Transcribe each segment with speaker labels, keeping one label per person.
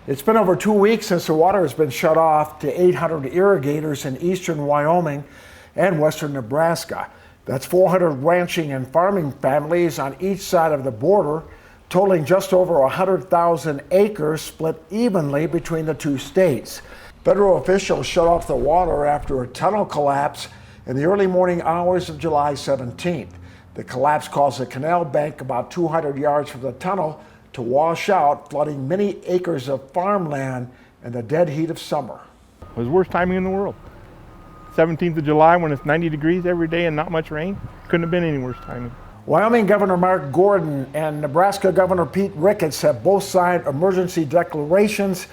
Speaker 1: It's been over 2 weeks since the water has been shut off to 800 irrigators in eastern Wyoming and western Nebraska. That's 400 ranching and farming families on each side of the border, totaling just over 100,000 acres split evenly between the two states. Federal officials shut off the water after a tunnel collapse in the early morning hours of July 17th. The collapse caused the canal bank about 200 yards from the tunnel to wash out, flooding many acres of farmland in the dead heat of summer.
Speaker 2: It was the worst timing in the world. 17th of July when it's 90 degrees every day and not much rain. Couldn't have been any worse timing.
Speaker 1: Wyoming Governor Mark Gordon and Nebraska Governor Pete Ricketts have both signed emergency declarations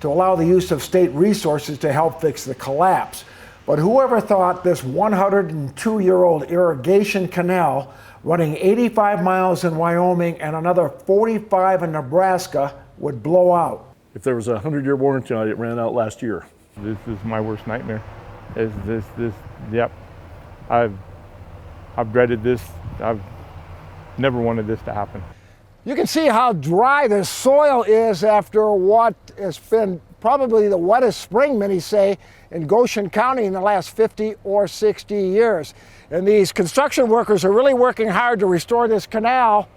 Speaker 1: to allow the use of state resources to help fix the collapse. But whoever thought this 102-year-old irrigation canal running 85 miles in Wyoming and another 45 in Nebraska would blow out?
Speaker 3: If there was a 100-year warranty on it, it ran out last year.
Speaker 2: This is my worst nightmare. Yep. I've dreaded this. I've never wanted this to happen.
Speaker 1: You can see how dry the soil is after what has been probably the wettest spring, many say, in Goshen County in the last 50 or 60 years. And these construction workers are really working hard to restore this canal.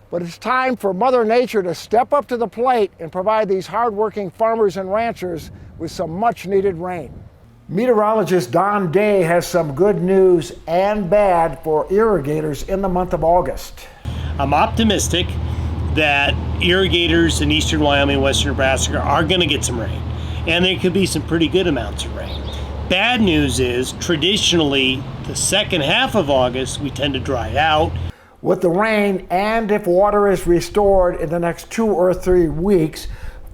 Speaker 1: But it's time for Mother Nature to step up to the plate and provide these hardworking farmers and ranchers with some much needed rain. Meteorologist Don Day has some good news and bad for irrigators in the month of August.
Speaker 4: I'm optimistic that irrigators in eastern Wyoming and western Nebraska are going to get some rain, and there could be some pretty good amounts of rain. Bad news is, traditionally, the second half of August, we tend to dry out.
Speaker 1: With the rain, and if water is restored in the next 2 or 3 weeks,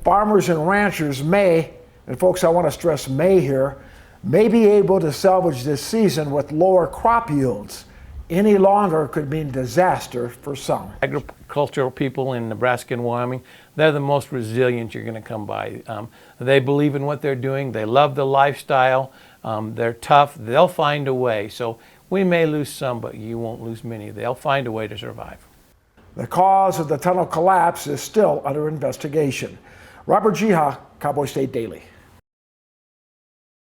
Speaker 1: farmers and ranchers may, and folks, I want to stress may here, may be able to salvage this season with lower crop yields. Any longer could mean disaster for some.
Speaker 5: Agricultural people in Nebraska and Wyoming, they're the most resilient you're going to come by. They believe in what they're doing. They love the lifestyle. They're tough. They'll find a way. So we may lose some, but you won't lose many. They'll find a way to survive.
Speaker 1: The cause of the tunnel collapse is still under investigation. Robert Jiha, Cowboy State Daily.